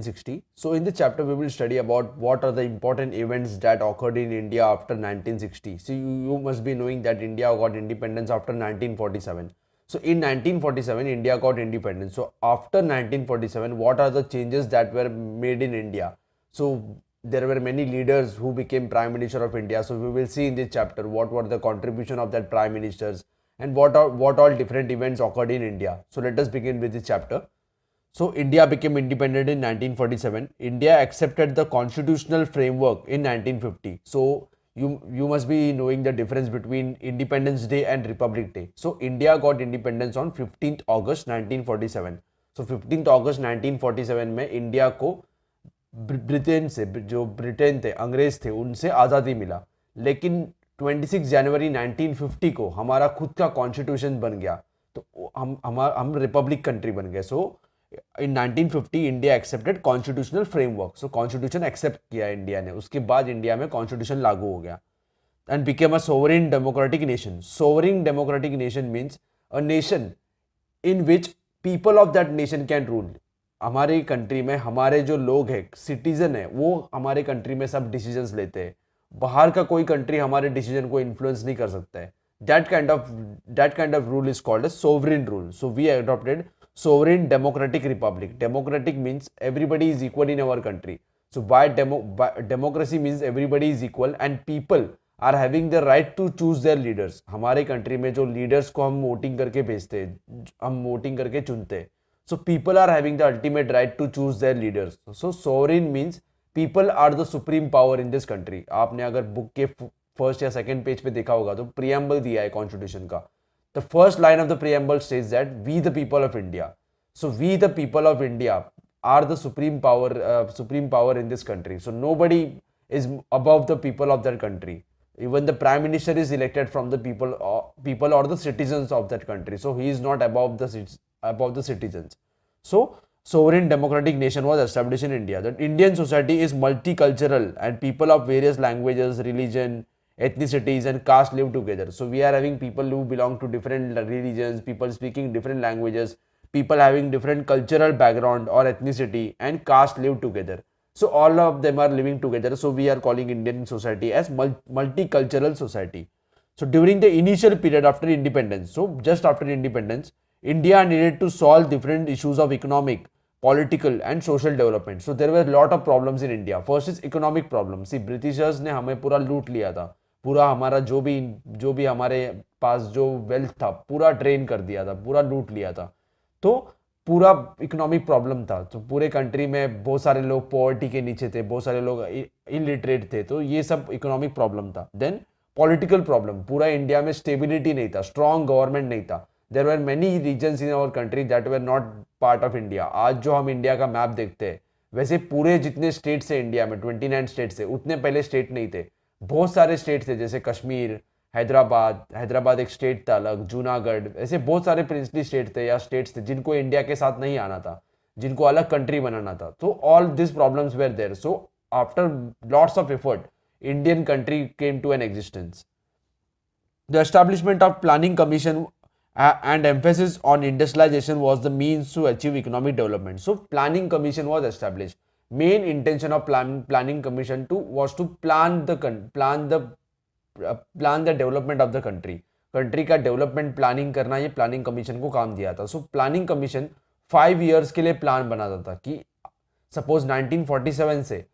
1960. So in this chapter we will study about what are the important events that occurred in India after 1960. So you must be knowing that India got independence after 1947. So in 1947 India got independence. So after 1947 what are the changes that were made in India? So there were many leaders who became Prime Minister of India. So we will see in this chapter what were the contribution of that Prime Ministers and what all different events occurred in India. So let us begin with this chapter. So India became independent in 1947. India accepted the constitutional framework in 1950. So you must be knowing the difference between Independence Day and Republic Day. So India got independence on 15th August 1947. So 15th August 1947 में India को Britain से जो Britain थे अंग्रेज थे उनसे आज़ादी मिला, लेकिन 26 जनवरी 1950 को हमारा खुद का कॉन्स्टिट्यूशन बन गया, तो हम रिपब्लिक कंट्री बन गए. सो इन 1950 इंडिया एक्सेप्टेड कॉन्स्टिट्यूशनल फ्रेमवर्क. सो कॉन्स्टिट्यूशन एक्सेप्ट किया इंडिया ने, उसके बाद इंडिया में कॉन्स्टिट्यूशन लागू हो गया and became a sovereign democratic nation. Sovereign democratic nation means a nation in which people of that nation can rule. हमारे कंट्री में हमारे जो लोग हैं, सिटीजन है, वो हमारे कंट्री में सब डिसीजंस लेते हैं. बाहर का कोई कंट्री हमारे डिसीजन को इन्फ्लुएंस नहीं कर सकता है. That kind of rule is called a sovereign rule. So we adopted sovereign democratic republic. Democratic means everybody is equal in our country. So by democracy means everybody is equal and people are having the right to choose their leaders. हमारे country में जो leaders को हम voting करके भेजते हैं, हम voting करके चुनते हैं. So people are having the ultimate right to choose their leaders. So sovereign means people are the supreme power in this country. आपने अगर बुक के फर्स्ट या सेकंड पेज पे देखा होगा तो प्रियम्बल दिया है कॉन्स्टिट्यूशन का. The first line of the preamble states that we the people of India. So we the people of India are the supreme power in this country. So nobody is above the people of that country. Even the prime minister is elected from the people or the citizens of that country. So he is not above the citizens. So sovereign democratic nation was established in India. The Indian society is multicultural and people of various languages, religion, ethnicities and caste live together. So we are having people who belong to different religions, people speaking different languages, people having different cultural background or ethnicity and caste live together. So all of them are living together. So we are calling Indian society as multicultural society. So during the initial period after independence, so just after independence, India needed to solve different issues of economic, political and social development. So there were a lot of problems in India. First is economic problem. See, Britishers ने हमें पूरा लूट लिया था. पूरा हमारा जो भी हमारे पास जो वेल्थ था पूरा ड्रेन कर दिया था, पूरा लूट लिया था. तो पूरा इकोनॉमिक प्रॉब्लम था. तो पूरे कंट्री में बहुत सारे लोग पॉवर्टी के नीचे थे, बहुत सारे लोग इलिटरेट थे. तो ये सब इकोनॉमिक प्रॉब्लम था. देन पॉलिटिकल प्रॉब्लम, पूरा इंडिया में स्टेबिलिटी नहीं था, स्ट्रॉन्ग गवर्नमेंट नहीं था. There were many reasons in our country that were not part of India. आज जो हम इंडिया का मैप देखते हैं, वैसे पूरे जितने स्टेट्स है इंडिया में 29 स्टेट्स है, उतने पहले स्टेट नहीं थे. बहुत सारे स्टेट थे जैसे कश्मीर, हैदराबाद एक स्टेट था अलग, जूनागढ़, ऐसे बहुत सारे प्रिंसली स्टेट थे या स्टेट्स थे जिनको इंडिया के साथ नहीं आना था, जिनको अलग कंट्री बनाना था. तो all this problems were there. So after lots of effort Indian country came to an existence. The establishment of planning commission and emphasis on industrialization was the means to achieve economic development. So planning commission was established. Main intention of planning commission was to plan the development of the country. Country का development planning करना, ये planning commission को काम दिया था. So planning commission 5 years के लिए plan बनाता था कि सपोज 1947 से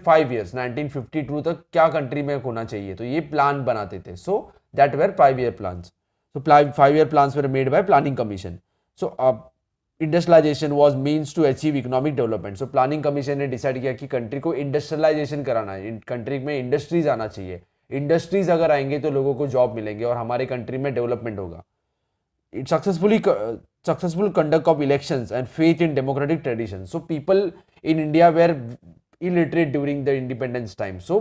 5 years 1952 तक क्या कंट्री में होना चाहिए, तो ये प्लान बनाते थे. So that were 5 year plans. So 5 year plans were made by planning commission. So industrialization was means to achieve economic development. So planning commission ने डिसाइड किया कि कंट्री को इंडस्ट्रियलाइजेशन कराना है, कंट्री में इंडस्ट्रीज आना चाहिए. इंडस्ट्रीज अगर आएंगे तो लोगों को जॉब मिलेंगे और हमारे कंट्री में डेवलपमेंट होगा. It successful conduct of elections and faith in democratic traditions. So people in India were illiterate during the independence time. So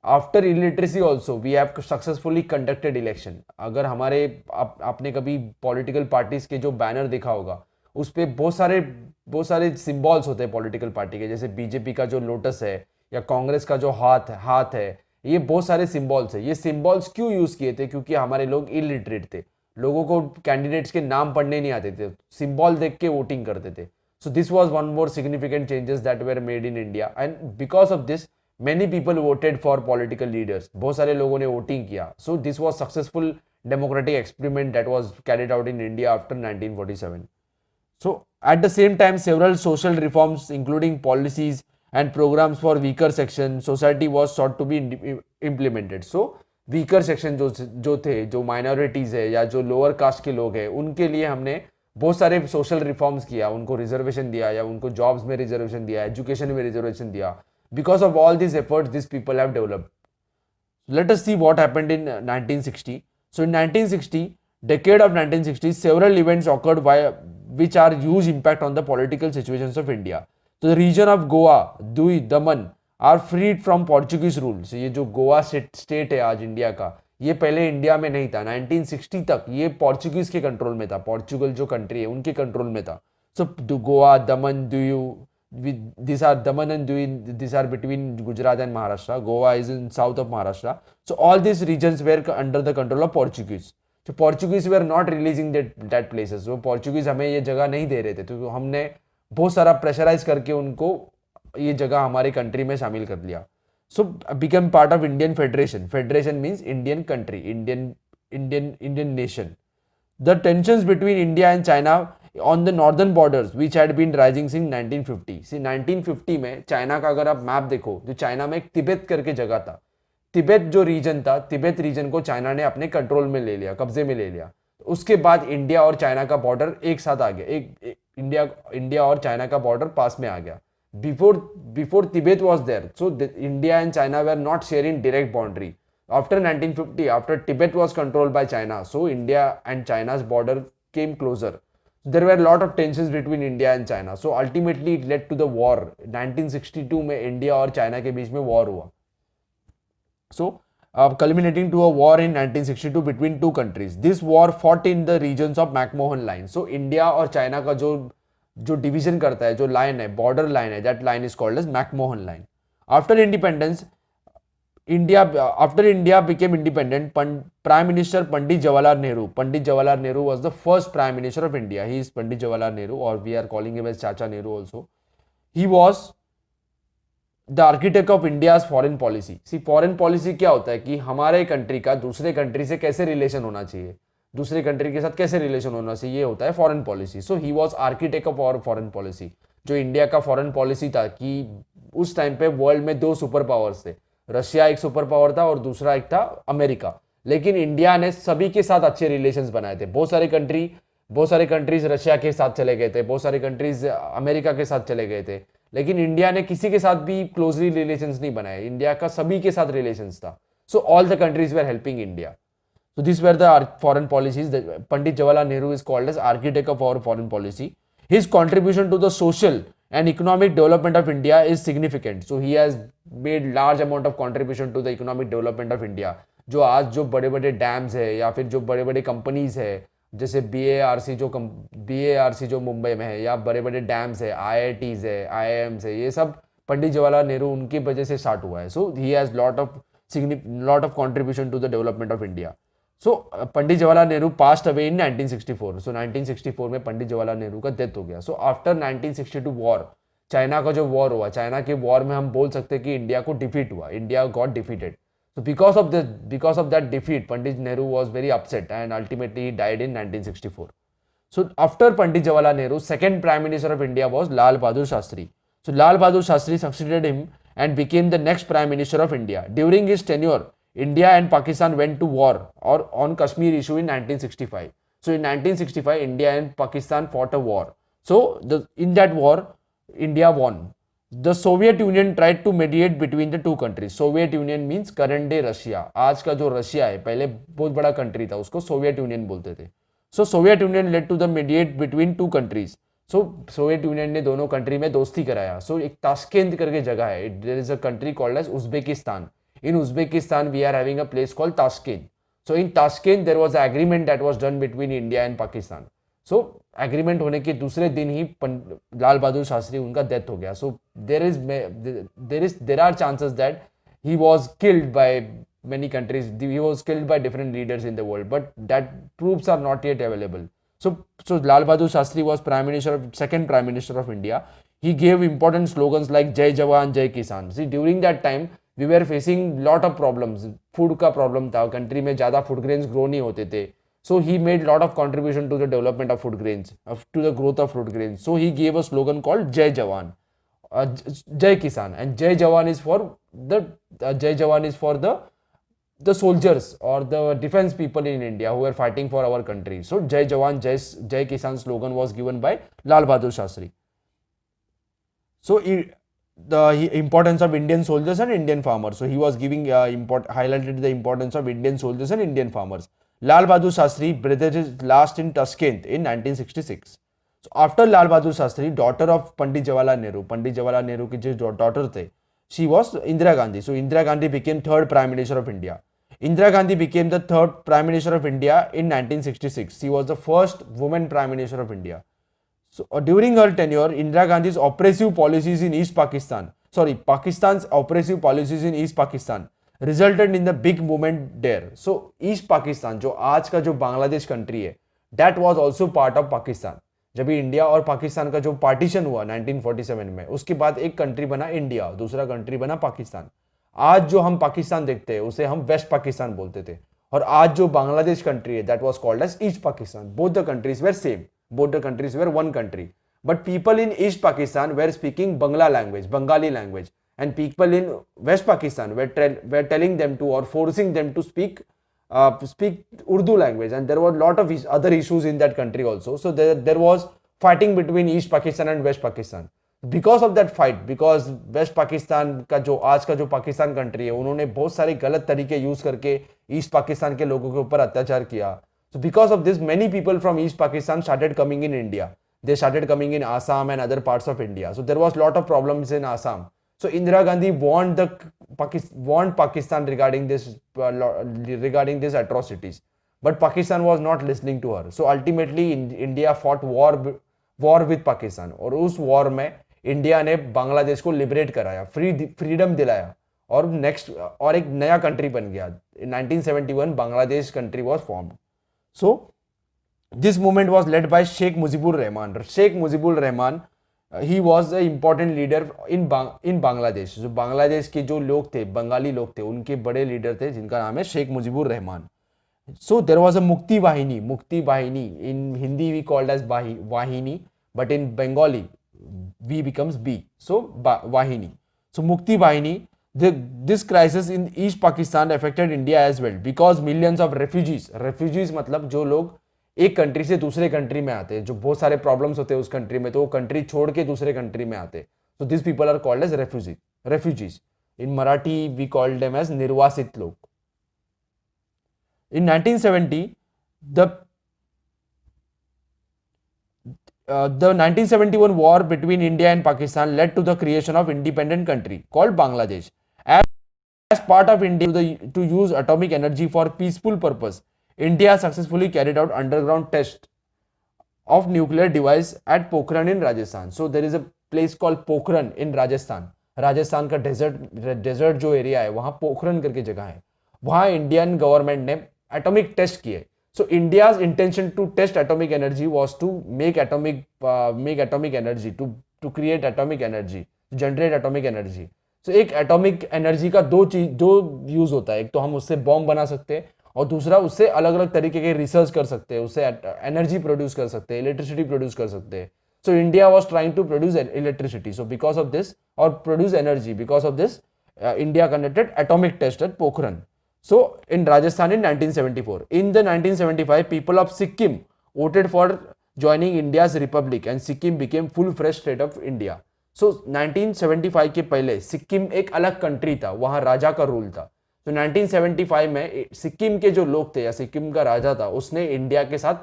after illiteracy also we have successfully conducted election. अगर हमारे आपने कभी political parties के जो banner देखा होगा, उस पर बहुत सारे सिंबल्स होते हैं पॉलिटिकल पार्टी के, जैसे बीजेपी का जो लोटस है या कांग्रेस का जो हाथ है, ये बहुत सारे सिंबल्स है. ये सिंबल्स क्यों यूज किए थे? क्योंकि हमारे लोग इलिटरेट थे, लोगों को कैंडिडेट्स के नाम पढ़ने नहीं आते थे, सिंबल देख के वोटिंग करते थे. So this was one more significant changes that were made in India, and because of this many people voted for political leaders. बहुत सारे लोगों ने वोटिंग किया. So this was successful democratic experiment that was carried out in India after 1947. So at the same time, several social reforms, including policies and programs for weaker section society, was sought to be implemented. So weaker section जो थे, जो minorities है या जो lower caste के लोग हैं, उनके लिए हमने बहुत सारे सोशल रिफॉर्म्स किया, उनको रिजर्वेशन दिया या उनको जॉब्स में रिजर्वेशन दिया, एजुकेशन में रिजर्वेशन दिया. Because of all this efforts this people have developed. Let us see what happened in 1960. So in 1960, decade of 1960, several events occurred which are huge impact on the political situations of India. So the region of Goa, Diu, Daman are freed from Portuguese rule. So ये जो Goa state है आज India का, ये पहले India में नहीं था. 1960 तक ये पोर्चुगीज के कंट्रोल में था. पोर्चुगल जो कंट्री है उनके कंट्रोल में था. सो गोवा, दमन, Diu, these are Daman and Diu, these are between Gujarat and Maharashtra. Goa is in south of Maharashtra. So all these regions were under the control of Portuguese. So Portuguese were not releasing that places. So Portuguese हमें ये जगह नहीं दे रहे थे, तो हमने बहुत सारा प्रेशराइज करके उनको ये जगह हमारे कंट्री में शामिल कर लिया. So become part of Indian Federation. Federation means Indian country, Indian nation. The tensions between India and China on the northern borders which had been rising since 1950. See 1950 में चाइना का अगर आप मैप देखो तो चाइना में एक तिब्बत करके जगह था. तिब्बत जो रीजन था, तिब्बत रीजन को चाइना ने अपने कंट्रोल में ले लिया, कब्जे में ले लिया. उसके बाद इंडिया और चाइना का बॉर्डर एक साथ आ गया. एक इंडिया और चाइना का बॉर्डर पास में आ गया. Before Tibet was there, so India and China were not sharing direct boundary. After 1950, after Tibet was controlled by China, so India and China's border came closer. There were a lot of tensions between India and China. So ultimately it led to the war. 1962 में India और China के बीच में war हुआ. So culminating to a war in 1962 between two countries. This war fought in the regions of McMahon line. So India और China का जो division करता है, जो लाइन है, बॉर्डर लाइन है, that line is called as McMahon line. After independence, after India became independent, Prime Minister Pandit Jawaharlal Nehru was the first Prime Minister of India. He is Pandit Jawaharlal Nehru, or we are calling him as Chacha Nehru also. He was the architect of India's foreign policy. See, foreign policy क्या होता है कि हमारे country का दूसरे country से कैसे relation होना चाहिए, दूसरे कंट्री के साथ कैसे रिलेशन होना चाहिए, ये होता है foreign policy. So he was architect of our foreign policy. जो इंडिया का फॉरेन पॉलिसी था कि उस टाइम पे वर्ल्ड में दो सुपर पावर्स थे. रशिया एक सुपर पावर था और दूसरा एक था अमेरिका. लेकिन इंडिया ने सभी के साथ अच्छे रिलेशंस बनाए थे. बहुत सारे कंट्रीज रशिया के साथ चले गए थे, बहुत सारे कंट्रीज अमेरिका के साथ चले गए थे, लेकिन इंडिया ने किसी के साथ भी क्लोजली रिलेशंस नहीं बनाए. इंडिया का सभी के साथ रिलेशंस था. So all the countries were helping India. So these were the foreign policies. Pandit Jawaharlal Nehru is called as architect of our foreign policy. His contribution to the social and economic development of India is significant. So he has made large amount of contribution to the economic development of India. जो आज जो बड़े बड़े dams है या फिर जो बड़े बड़े कंपनीज है, जैसे BARC जो मुंबई में है, या बड़े बड़े डैम्स है, IITs है, IIMs है, ये सब पंडित जवाहरलाल नेहरू उनकी वजह से स्टार्ट हुआ है. So he has lot of contribution to the development of India. So Pandit Jawaharlal Nehru passed away in 1964. So 1964 में पंडित जवाहरलाल नेहरू का डेथ हो गया. So after 1962 war, चाइना का जो वॉर हुआ, चाइना के वॉर में हम बोल सकते हैं कि इंडिया को डिफीट हुआ. India got defeated. So because of that defeat, Pandit Nehru was very upset and ultimately he died in 1964. So after Pandit Jawaharlal Nehru, second Prime Minister of India was Lal Bahadur Shastri. So Lal Bahadur Shastri succeeded him and became the next Prime Minister of India. During his tenure, India and Pakistan went to war or on Kashmir issue in 1965. So in 1965, India and Pakistan fought a war. So in that war, India won. The Soviet Union tried to mediate between the two countries. Soviet Union means current day Russia. आज का जो Russia है, पहले बहुत बड़ा country था, उसको Soviet union बोलते थे. So Soviet Union led to the mediate between two countries. So Soviet union ने दोनों कंट्री में दोस्ती कराया. So एक ताशकेंत करके जगह है. There is a country called as Uzbekistan. In Uzbekistan, we are having a place called Tashkent. So in Tashkent, there was an agreement that was done between India and Pakistan. So agreement होने के दूसरे दिन ही लाल बहादुर शास्त्री उनका death हो गया. So there are chances that he was killed by many countries. He was killed by different leaders in the world, but that proofs are not yet available. So Lal Bahadur Shastri was second prime minister of India. He gave important slogans like Jai Jawan, Jai Kisan. See, during that time we were facing lot of problems. Food का problem था, country में ज़्यादा food grains grow नहीं होते थे. So he made lot of contribution to the development of food grains, to the growth of food grains. So he gave a slogan called Jai Jawan, Jai Kisan, and Jai Jawan is for the soldiers or the defense people in India who were fighting for our country. So Jai Jawan, Jai Kisan slogan was given by Lal Bahadur Shastri. So the importance of Indian soldiers and Indian farmers. So he was giving highlighted the importance of Indian soldiers and Indian farmers. Lal Bahadur Shastri breathed his last in Tashkent in 1966. So after Lal Bahadur Shastri, daughter of Pandit Jawaharlal Nehru की जो daughter थे, she was Indira Gandhi. So Indira Gandhi became third prime minister of India. Indira Gandhi became the third prime minister of India in 1966. She was the first woman prime minister of India. So during her tenure, Indira Gandhi's oppressive policies in Pakistan's oppressive policies in East Pakistan resulted in the big movement there. So East Pakistan, जो आज का जो Bangladesh country है, that was also part of Pakistan. जब भी India और पाकिस्तान का जो पार्टीशन हुआ 1947 में, उसके बाद एक कंट्री बना इंडिया, दूसरा कंट्री बना पाकिस्तान. आज जो हम पाकिस्तान देखते हैं उसे हम वेस्ट पाकिस्तान बोलते थे, और आज जो बांग्लादेश कंट्री है, that was called as East Pakistan. Both the countries were same, both the countries were one country, but people in East Pakistan were speaking Bangla language, Bengali language, and people in West Pakistan were telling them to, or forcing them to speak Urdu language, and there were a lot of other issues in that country also. So there was fighting between East Pakistan and West Pakistan. Because of that fight, because West Pakistan का जो आज का जो Pakistan country है, उन्होंने बहुत सारे गलत तरीके यूज करके ईस्ट पाकिस्तान के लोगों के ऊपर अत्याचार किया. So because of this, many people from East Pakistan started coming in India. They started coming in Assam and other parts of India. So there was lot of problems in Assam. So Indira Gandhi warned Pakistan regarding this atrocities, but Pakistan was not listening to her. So ultimately India fought war with Pakistan, और उस war में India ने बांग्लादेश को liberate कराया, freedom दिलाया, और एक नया कंट्री बन गया. In 1971 Bangladesh country was formed. So this movement was led by Sheikh Mujibur Rahman. Sheikh Mujibur Rahman, he was an important leader in Bangladesh. जो बांग्लादेश के जो लोग थे, बंगाली लोग थे, उनके बड़े लीडर थे जिनका नाम है Sheikh Mujibur Rahman. So there was a Mukti Bahini. In Hindi we called as Wahini, but in Bengali V becomes B. So Wahini. So Mukti Bahini. This crisis in East Pakistan affected India as well, because millions of refugees मतलब जो लोग एक country से दूसरे country में आते हैं, जो बहुत सारे प्रॉब्लम्स होते हैं उस कंट्री में, तो वो कंट्री छोड़ के दूसरे कंट्री में आते हैं. So this people are called as refugees. In Marathi we called them as निर्वासित लोग. In 1970, the 1971 war between India and Pakistan led to the creation of independent country called Bangladesh. As part of India to use atomic energy for peaceful purpose, India successfully carried out underground test of nuclear device at Pokhran in Rajasthan. So there is a place called Pokhran in Rajasthan. Rajasthan का desert जो area है, वहां पोखरन करके जगह है, वहां Indian government ने atomic test किए. So India's intention to test atomic energy was to make atomic energy, to create atomic energy, to generate atomic energy. So एक एटॉमिक एनर्जी का दो यूज होता है. एक तो हम उससे बॉम्ब बना सकते हैं, और दूसरा उससे अलग अलग तरीके के रिसर्च कर सकते हैं, उससे एनर्जी प्रोड्यूस कर सकते हैं, इलेक्ट्रिसिटी प्रोड्यूस कर सकते हैं. So India was trying to produce electricity. So because of this, or produce energy, because of this, India conducted atomic test at Pokhran. So in Rajasthan in 1974. In the 1975, people of Sikkim voted for joining India's republic, and Sikkim became full-fledged state of India. So 1975 के पहले सिक्किम एक अलग country था, वहां राजा का rule था. तो 1975 में सिक्किम के जो लोग थे, या सिक्किम का राजा था, उसने इंडिया के साथ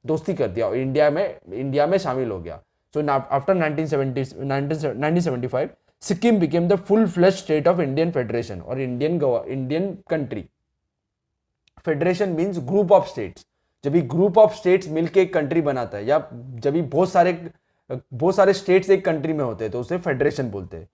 दोस्ती कर दिया और इंडिया में शामिल हो गया. So now after 1975, Sikkim became the full-fledged state of Indian Federation, और Indian country. Federation means group of states. जब भी ग्रुप ऑफ स्टेट्स मिलके एक कंट्री बनाता है, या जब भी बहुत सारे स्टेट्स एक कंट्री में होते हैं, तो उसे फेडरेशन बोलते हैं.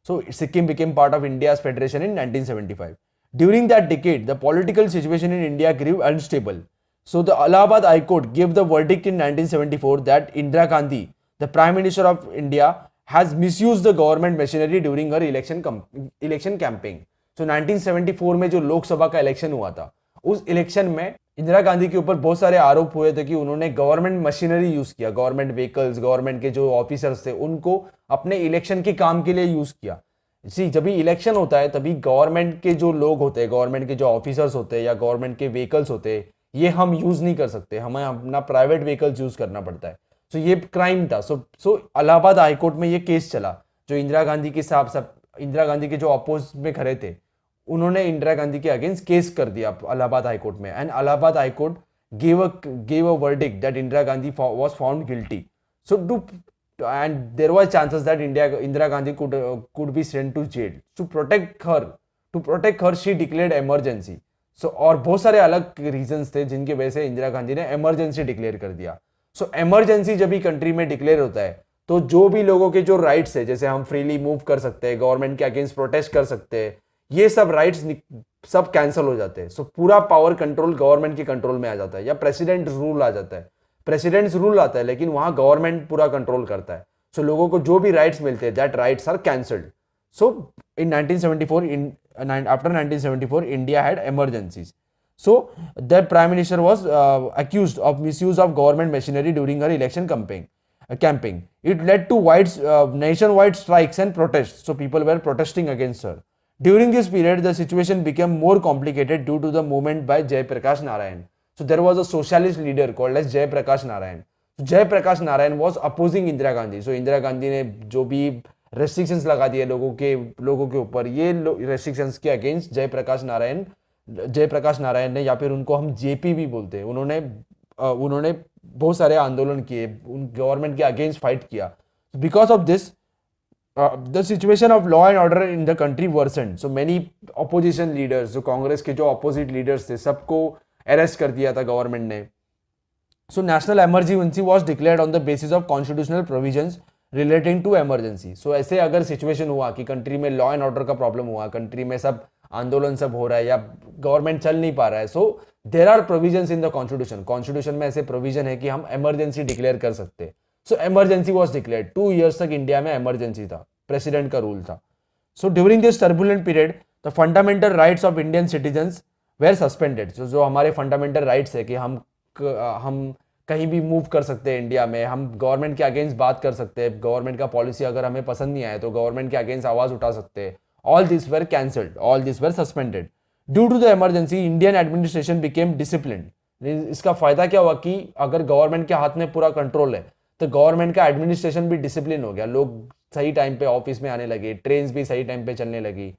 So Sikkim became part of India's federation in 1975. During that decade, the political situation in India grew unstable. So the Allahabad High Court gave the verdict in 1974 that Indira Gandhi, the Prime Minister of India, has misused the government machinery during her election campaign. So 1974 में जो लोकसभा का election हुआ था, उस election में इंदिरा गांधी के ऊपर बहुत सारे आरोप हुए थे कि उन्होंने गवर्नमेंट मशीनरी यूज किया, गवर्नमेंट व्हीकल्स, गवर्नमेंट के जो ऑफिसर्स थे उनको अपने इलेक्शन के काम के लिए यूज किया. जी, जब भी इलेक्शन होता है तभी गवर्नमेंट के जो लोग होते हैं, गवर्नमेंट के जो ऑफिसर्स होते हैं या गवर्नमेंट के व्हीकल्स होते हैं, ये हम यूज नहीं कर सकते, हमें अपना प्राइवेट व्हीकल्स यूज करना पड़ता है. सो ये क्राइम था. सो इलाहाबाद हाईकोर्ट में ये केस चला, जो इंदिरा गांधी के इंदिरा गांधी के जो अपोज में खड़े थे उन्होंने इंदिरा गांधी के अगेंस्ट केस कर दिया इलाहाबाद हाईकोर्ट में. And Allahabad high court gave a verdict that Indira Gandhi was found guilty. So and there was chances that Indira Gandhi could be sent to jail. To protect her she declared emergency. So और बहुत सारे अलग reasons थे जिनकी वजह से इंदिरा गांधी ने emergency declare कर दिया. सो इमरजेंसी जब भी कंट्री में डिक्लेयर होता है तो जो भी लोगों के जो राइट्स है, जैसे हम फ्रीली मूव कर सकते हैं, गवर्नमेंट के अगेंस्ट प्रोटेस्ट कर सकते हैं, ये सब राइट्स सब कैंसिल हो जाते हैं. सो पूरा पावर कंट्रोल गवर्नमेंट के कंट्रोल में आ जाता है, या प्रेसिडेंट रूल आ जाता है. प्रेसिडेंट रूल आता है लेकिन वहां गवर्नमेंट पूरा कंट्रोल करता है. सो लोगों को जो भी राइट्स मिलते हैं, that rights are cancelled. So in 1974 after 1974 India had emergencies. So the prime minister was accused of misuse of government machinery during her election campaign. It led to nationwide strikes and protests. So people were protesting against her. During this period, the situation became more complicated due to the movement by Jai Prakash Narayan. So there was a socialist leader called as Jai Prakash Narayan. So Jai Prakash Narayan was opposing Indira Gandhi. So Indira Gandhi ने जो भी restrictions लगा दिए लोगों के ऊपर, ये restrictions के अगेंस्ट जय प्रकाश नारायण ने, या फिर उनको हम जेपी भी बोलते हैं, उन्होंने बहुत सारे आंदोलन किए, गवर्नमेंट के अगेंस्ट फाइट किया. Because of this the situation of law and order in the country worsened. So many opposition leaders, जो कांग्रेस के जो अपोजिट लीडर्स थे, सबको अरेस्ट कर दिया था गवर्नमेंट ने. So national emergency was declared on the basis of constitutional provisions relating to emergency. So ऐसे अगर सिचुएशन हुआ कि कंट्री में लॉ एंड ऑर्डर का प्रॉब्लम हुआ, कंट्री में सब आंदोलन सब हो रहा है या गवर्नमेंट चल नहीं पा रहा है, so there are provisions in the constitution में ऐसे प्रोविजन है कि हम इमरजेंसी डिक्लेयर कर सकते हैं. So emergency was declared. 2 years तक इंडिया में इमरजेंसी था, प्रेसिडेंट का रूल था. So during this turbulent period the fundamental rights of Indian citizens were suspended. जो हमारे फंडामेंटल राइट्स है कि हम कहीं भी मूव कर सकते हैं इंडिया में, हम गवर्नमेंट के अगेंस्ट बात कर सकते हैं, गवर्नमेंट का पॉलिसी अगर हमें पसंद नहीं आए तो गवर्नमेंट के अगेंस्ट आवाज उठा सकते हैं. All this were cancelled, all this were suspended. Due to the emergency Indian administration became disciplined. इसका फायदा क्या हुआ कि अगर गवर्नमेंट के हाथ में पूरा कंट्रोल है तो गवर्नमेंट का एडमिनिस्ट्रेशन भी डिसिप्लिन हो गया, लोग सही टाइम पे ऑफिस में आने लगे, ट्रेन भी सही टाइम पे चलने लगी.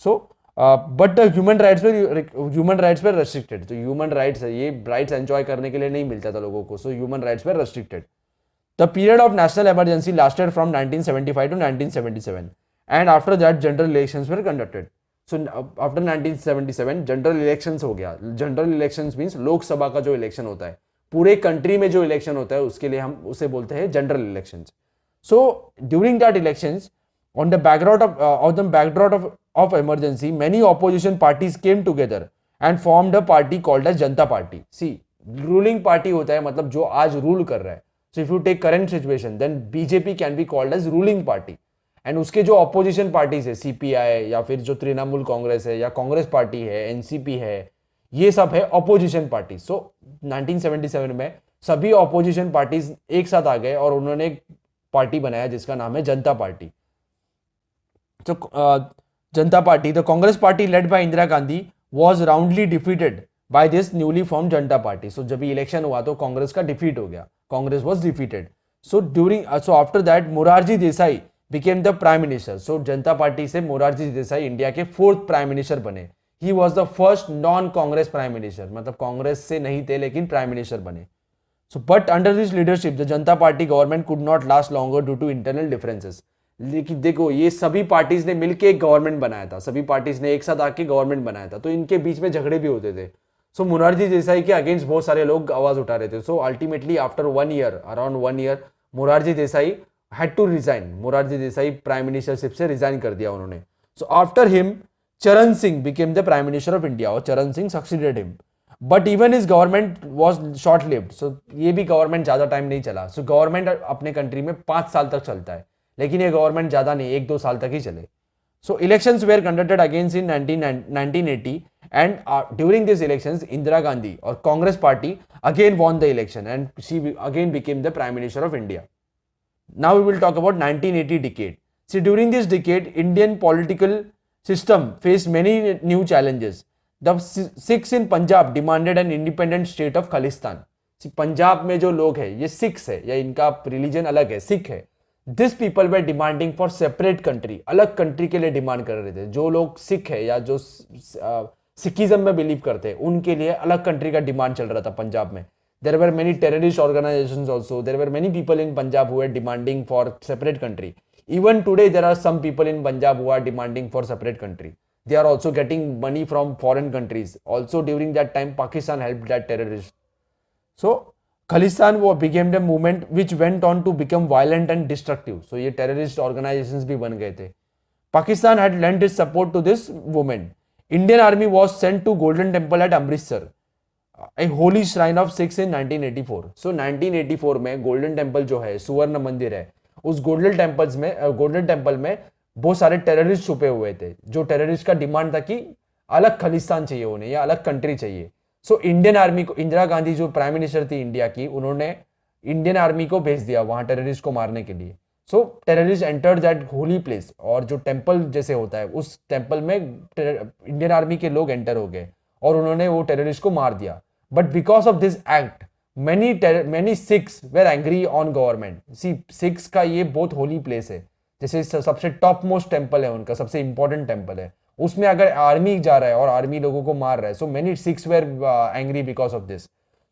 So but the human rights पर रेस्ट्रिक्टेड. तो ह्यूमन राइट्स है, ये राइट्स एंजॉय करने के लिए नहीं मिलता था लोगों को. सो ह्यूमन राइट्स पर restricted. The period of national emergency lasted from 1975 to 1977 and after that general elections were conducted. So after 1977 general elections हो गया. जनरल इलेक्शंस मींस लोकसभा का जो इलेक्शन होता है, पूरे कंट्री में जो इलेक्शन होता है उसके लिए हम उसे बोलते हैं general elections. So during that elections on the backdrop of emergency, many opposition parties came together and formed a party called as Janata Party. See, ruling party होता है मतलब जो आज रूल कर रहा है. So if you take current situation, then BJP can be called as ruling party. And उसके जो opposition parties है, CPI या फिर जो तृणमूल कांग्रेस है या कांग्रेस पार्टी है, NCP है, ये सब है opposition party. So 1977 में सभी opposition parties एक साथ आ गए और उन्होंने एक पार्टी बनाया जिसका नाम है जनता party. So, Janata Party, the Congress party led by Indira Gandhi, was roundly defeated by this newly formed Janata Party. So, जब इलेक्शन हुआ तो कांग्रेस का डिफीट हो गया. Congress was defeated. So after that, Morarji Desai became the prime minister. So Janata party से Morarji Desai India के 4th prime minister बने. He was the first non-Congress prime minister. मतलब कांग्रेस से नहीं थे लेकिन प्राइम मिनिस्टर बने. So but under this leadership, the Janata Party government could not last longer due to internal differences. लेकिन देखो ये सभी पार्टीज ने मिलके एक गवर्नमेंट बनाया था, सभी पार्टीज ने एक साथ आके गवर्नमेंट बनाया था, तो इनके बीच में झगड़े भी होते थे. सो मोरारजी देसाई के अगेंस्ट बहुत सारे लोग आवाज उठा रहे थे. So ultimately after 1 year, around 1 year, Morarji Desai had to resign. Morarji Desai prime ministership से रिजाइन कर दिया उन्होंने. So after him Charan Singh became the prime minister of India और Charan Singh succeeded him. But even is government was short lived, so ये भी government ज़्यादा time नहीं चला. सो गवर्नमेंट अपने कंट्री में 5 साल तक चलता है, लेकिन ये गवर्नमेंट ज़्यादा नहीं, 1-2 साल तक ही चले. So elections were conducted against in 1980, and during these elections Indira Gandhi or Congress party again won the election, and she again became the Prime Minister of India. Now we will talk about 1980 decade. See, during this decade Indian political system faced many new challenges. The Sikhs in Punjab demanded an independent state of Khalistan. See, Punjab में जो लोग हैं ये Sikhs है या इनका religion अलग है, सिख है. This people way demanding for separate country, अलग कंट्री के लिए डिमांड कर रहे थे. जो लोग सिख है या जो सिखिज्म में बिलीव करते हैं उनके लिए अलग कंट्री का डिमांड चल रहा था पंजाब में. There were many terrorist organisations also, there were many people in Punjab who are demanding for separate country. Even today there are some people in Punjab who are demanding for separate country. They are also getting money from foreign countries. Also during that time Pakistan helped that terrorists. So Khalistan became the movement which went on to become violent and destructive. So ये terrorist organizations भी बन गए थे. Pakistan had lent its support to this movement. Indian Army was sent to Golden Temple at Amritsar, a holy shrine of Sikhs in 1984. So 1984 में Golden Temple जो है, सुवर्ण मंदिर है, उस Golden Temple में बहुत सारे टेररिस्ट छुपे हुए थे, जो टेररिस्ट का डिमांड था कि अलग खालिस्तान चाहिए उन्हें या अलग कंट्री चाहिए. सो इंडियन आर्मी को, इंदिरा गांधी जो प्राइम मिनिस्टर थी इंडिया की, उन्होंने इंडियन आर्मी को भेज दिया वहां टेररिस्ट को मारने के लिए. So terrorist entered that holy place, और जो टेम्पल जैसे होता है उस टेम्पल में इंडियन आर्मी के लोग एंटर हो गए और उन्होंने वो टेररिस्ट को मार दिया. But because of this act many Sikhs were angry on government. See Sikhs का ये बहुत होली प्लेस है, जैसे सबसे टॉप मोस्ट टेम्पल है उनका, सबसे इंपॉर्टेंट टेम्पल है, उसमें अगर आर्मी जा रहा है और आर्मी लोगों को मार रहा है, so many Sikhs were angry because of this.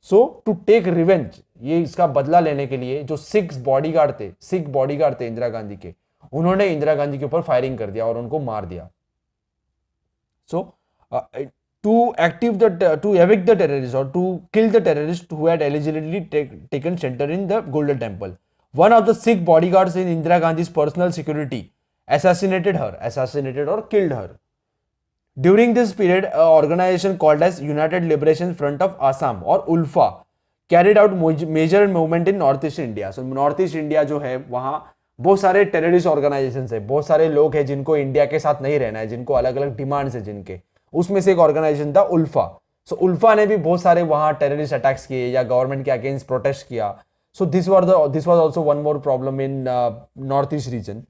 So to take revenge, ये इसका बदला लेने के लिए जो सिख बॉडीगार्ड थे इंदिरा गांधी के, उन्होंने इंदिरा गांधी के ऊपर फायरिंग कर दिया और उनको मार दिया. सो to evict the terrorists or to kill the terrorists who had allegedly taken shelter in the Golden Temple, one of the Sikh bodyguards in Indira Gandhi's personal security assassinated or killed her. During this period, an organization called as United Liberation Front of Assam or ULFA carried out major movement in Northeast India. So Northeast India जो है वहाँ बहुत सारे terrorist organisation है, बहुत सारे लोग हैं जिनको इंडिया के साथ नहीं रहना है, जिनको अलग अलग डिमांड्स है जिनके, उसमें से एक ऑर्गेनाइजेशन था उल्फा. सो उल्फा ने भी बहुत सारे वहां टेररिस्ट अटैक्स किए या गवर्नमेंट के अगेंस्ट प्रोटेस्ट किया. So this was also one more problem in north east region.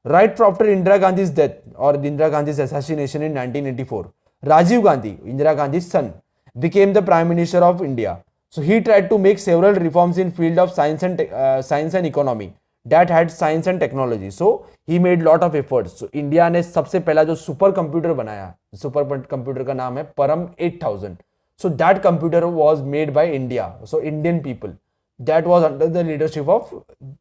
Right after Indira Gandhi's death और Indira Gandhi's assassination in 1984, Rajiv Gandhi, Indira Gandhi's son, became the Prime Minister of India. So he tried to make several reforms in field of science and economy that had science and technology. So he made lot of efforts. So India ने सबसे पहला जो super computer बनाया, super computer का नाम है परम 8000. So that computer was made by India. So Indian people. That was under the leadership of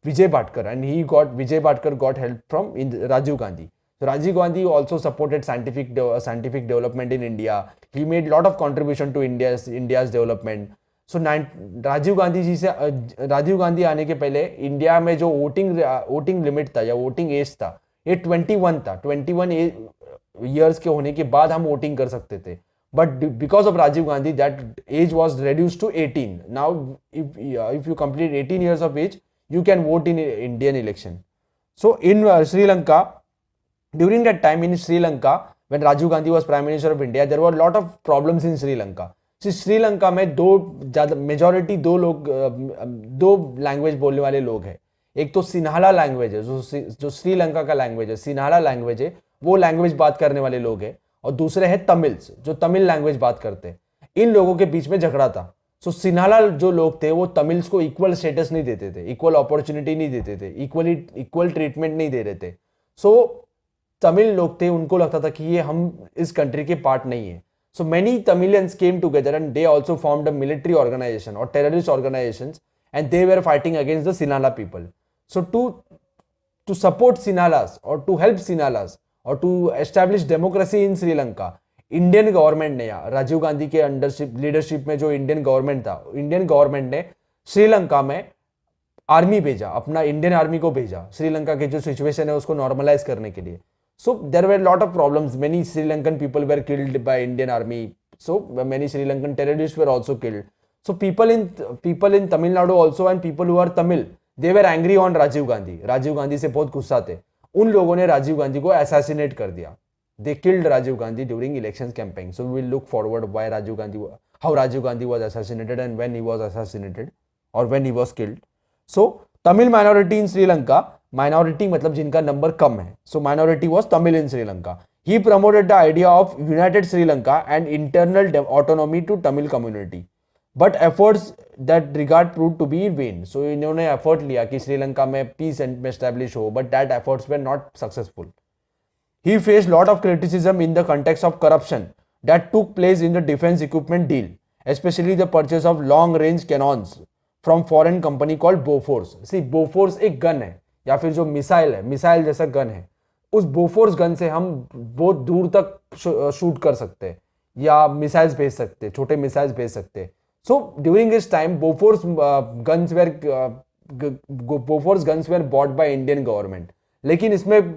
Vijay Bhatkar, and Vijay Bhatkar got help from Rajiv Gandhi. So Rajiv Gandhi also supported scientific development in India. He made lot of contribution to India's development. सो राजीव गांधी आने के पहले India में जो voting limit था या voting as था ये 21 था. 21 ईयर्स के होने के बाद हम वोटिंग कर सकते थे. But because of Rajiv Gandhi that age was reduced to 18. Now if you complete 18 years of age, you can vote in Indian election. So in Sri Lanka, during that time in Sri Lanka, when Rajiv Gandhi was Prime Minister of India, there were a lot of problems in Sri Lanka. Sri Lanka में majority दो language बोलने वाले लोग हैं. एक तो Sinhala language है जो श्रीलंका का लैंग्वेज है, सिन्हाला लैंग्वेज है, वो लैंग्वेज बात करने वाले लोग हैं. और दूसरे हैं तमिल्स जो तमिल लैंग्वेज बात करते हैं. इन लोगों के बीच में झगड़ा था. सो सिन्हाला जो लोग थे वो तमिल्स को इक्वल स्टेटस नहीं देते थे, इक्वल अपॉर्चुनिटी नहीं देते थे, इक्वल ट्रीटमेंट नहीं दे रहे थे. सो तमिल लोग थे, उनको लगता था कि ये हम इस कंट्री के पार्ट नहीं है. So many Tamilians came together and they also formed a military organization or terrorist organizations, and they were fighting against the Sinhala people. So to support Sinhalas or to help Sinhalas or to establish democracy in Sri Lanka, Indian government ने या राजीव गांधी के leadership में जो Indian government था, Indian government ने श्रीलंका में army भेजा, अपना इंडियन आर्मी को भेजा श्रीलंका के जो सिचुएशन है उसको नॉर्मलाइज करने के लिए. So there were a lot of problems. Many Sri Lankan people were killed by Indian army. So many Sri Lankan terrorists were also killed. So people in Tamil Nadu also and people who are Tamil, they were angry on Rajiv Gandhi. Rajiv Gandhi से बहुत गुस्सा थे. उन लोगों ने राजीव गांधी को assassinate कर दिया. They killed Rajiv Gandhi during elections campaign. So we will look forward why how Rajiv Gandhi was assassinated and when he was assassinated or when he was killed. So Tamil minority in Sri Lanka, minority मतलब जिनका number कम है. So minority was Tamil in Sri Lanka. He promoted the idea of united Sri Lanka and internal autonomy to Tamil community. But efforts that regard proved to be vain. So इन्होंने effort लिया कि श्रीलंका में peace establish हो, but that efforts were not successful. He faced lot of criticism in the context of corruption that took place in the defense equipment deal, especially the purchase of long-range cannons from foreign company called Bofors. See, Bofors एक gun है या फिर जो missile है, missile जैसा gun है. उस Bofors gun से हम बहुत दूर तक शूट कर सकते हैं या मिसाइल्स भेज सकते हैं, छोटे मिसाइल्स भेज सकते हैं. So during this time Bofors guns were bought by Indian government. लेकिन इसमें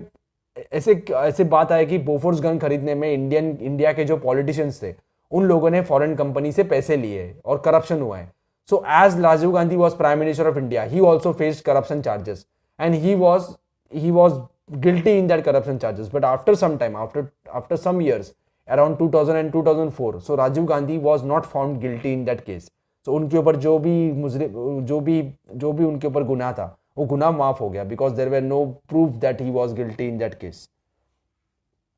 ऐसे बात आया कि बोफोर्स गन खरीदने में इंडिया के जो पॉलिटिशियंस थे उन लोगों ने फॉरेन कंपनी से पैसे लिए और करप्शन हुआ है. So as Rajiv Gandhi was prime minister of India, he also faced corruption charges and he was guilty in that corruption charges. But after some time, after some years, around 2000 and 2004, so Rajiv Gandhi was not found guilty in that case. So उनके ऊपर जो भी उनके ऊपर गुनाह था वो गुनाह माफ हो गया because there were no proof that he was guilty in that case.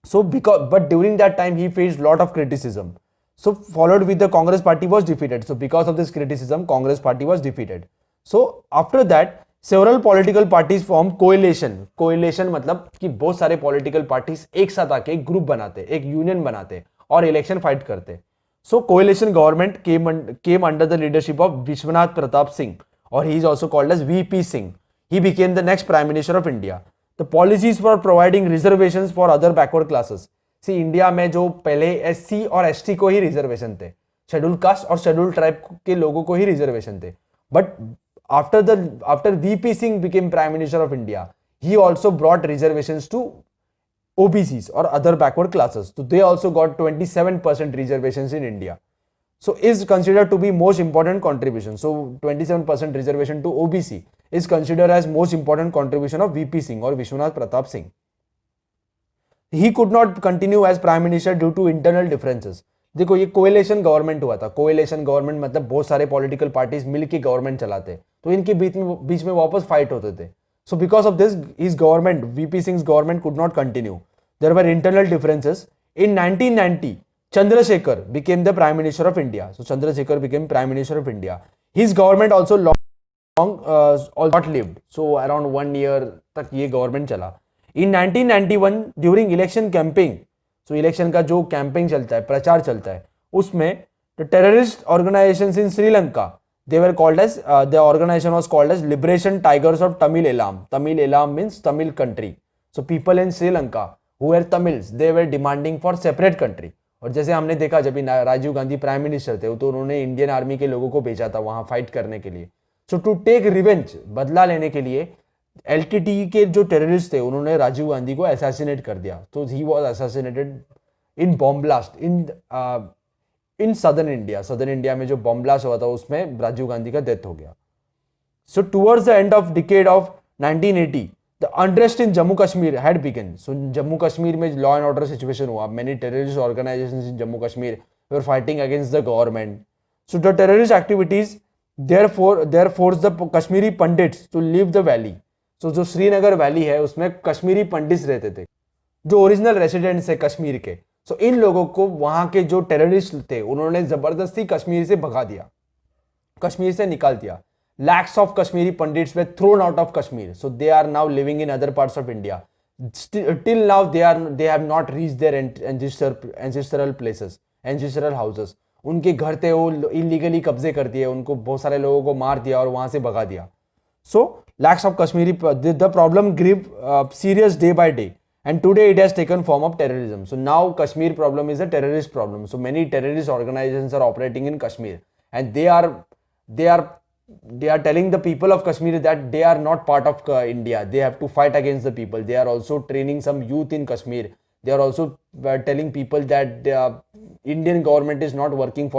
So but during that time he faced lot of criticism. So followed with the Congress party was defeated. So because of this criticism, Congress party was defeated. So after that several political parties form coalition. Coalition मतलब कि बहुत सारे political parties एक साथ आके एक group बनाते, एक यूनियन बनाते और इलेक्शन फाइट करते. So coalition government came under the leadership of Vishwanath Pratap Singh, or he is also called as VP Singh. He became the next prime minister of India. The policies for providing reservations for other backward classes. See, India में जो पहले SC और ST को ही reservation थे, schedule caste और schedule tribe के लोगों को ही रिजर्वेशन थे. But after VP Singh became Prime Minister of India, he also brought reservations to OBCs or other backward classes. So they also got 27% reservations in India. So is considered to be most important contribution. So 27% reservation to OBC is considered as most important contribution of VP Singh or Vishwanath Pratap Singh. He could not continue as Prime Minister due to internal differences. देखो ये coalition government हुआ था. Coalition government मतलब बहुत सारे political parties मिलके government चलाते, तो इनके बीच में वापस फाइट होते थे. So because of this his government, VP Singh government could not continue. There were internal differences. In 1990 Chandrasekhar became the Prime Minister of India. So Chandrasekhar became Prime Minister of India. His government also short lived. So around 1 year तक ये government चला. In 1991 during election campaign, तो election का जो campaign चलता है, प्रचार चलता है, उसमें the terrorist organisations in Sri Lanka, they were called as the organisation was called as Liberation Tigers of Tamil Eelam. Tamil Eelam means Tamil country. So people in Sri Lanka who were Tamils, they were demanding for separate country. और जैसे हमने देखा जब राजीव गांधी प्राइम मिनिस्टर थे तो उन्होंने Indian army के लोगों को भेजा था वहां फाइट करने के लिए. सो टू टेक रिवेंज, बदला लेने के लिए एलटीटी के जो टेररिस्ट थे उन्होंने राजीव गांधी को असैसिनेट कर दिया. तो he was assassinated in bomb blast in southern India. Southern India में जो बॉम्ब ब्लास्ट हुआ था उसमें राजीव गांधी का डेथ हो गया. So towards the end of decade of 1980 the unrest in Jammu Kashmir had begun. So Jammu Kashmir में लॉ एंड ऑर्डर सिचुएशन हुआ. Many terrorist organisations in Jammu Kashmir were fighting against the government. So the terrorist activities there force the Kashmiri Pandits to leave the valley. So जो Srinagar valley है उसमें Kashmiri pandits रहते थे जो original residents है कश्मीर के. सो इन लोगों को वहां के जो टेररिस्ट थे उन्होंने जबरदस्ती कश्मीर से भगा दिया, कश्मीर से निकाल दिया. Lakhs of Kashmiri Pandits were thrown out of Kashmir. So they are now living in other parts of India. Till now they have not reached their ancestral places, ancestral houses. उनके घर थे वो illegally कब्जे कर दिए, उनको बहुत सारे लोगों को मार दिया और वहां से भगा दिया. So lakhs of Kashmiri, the problem grew serious day by day. And today it has taken form of terrorism. So now Kashmir problem is a terrorist problem. So many terrorist organizations are operating in Kashmir, and they are telling the people of Kashmir that they are not part of India. They have to fight against the people. They are also training some youth in Kashmir. They are also telling people that Indian government is not working for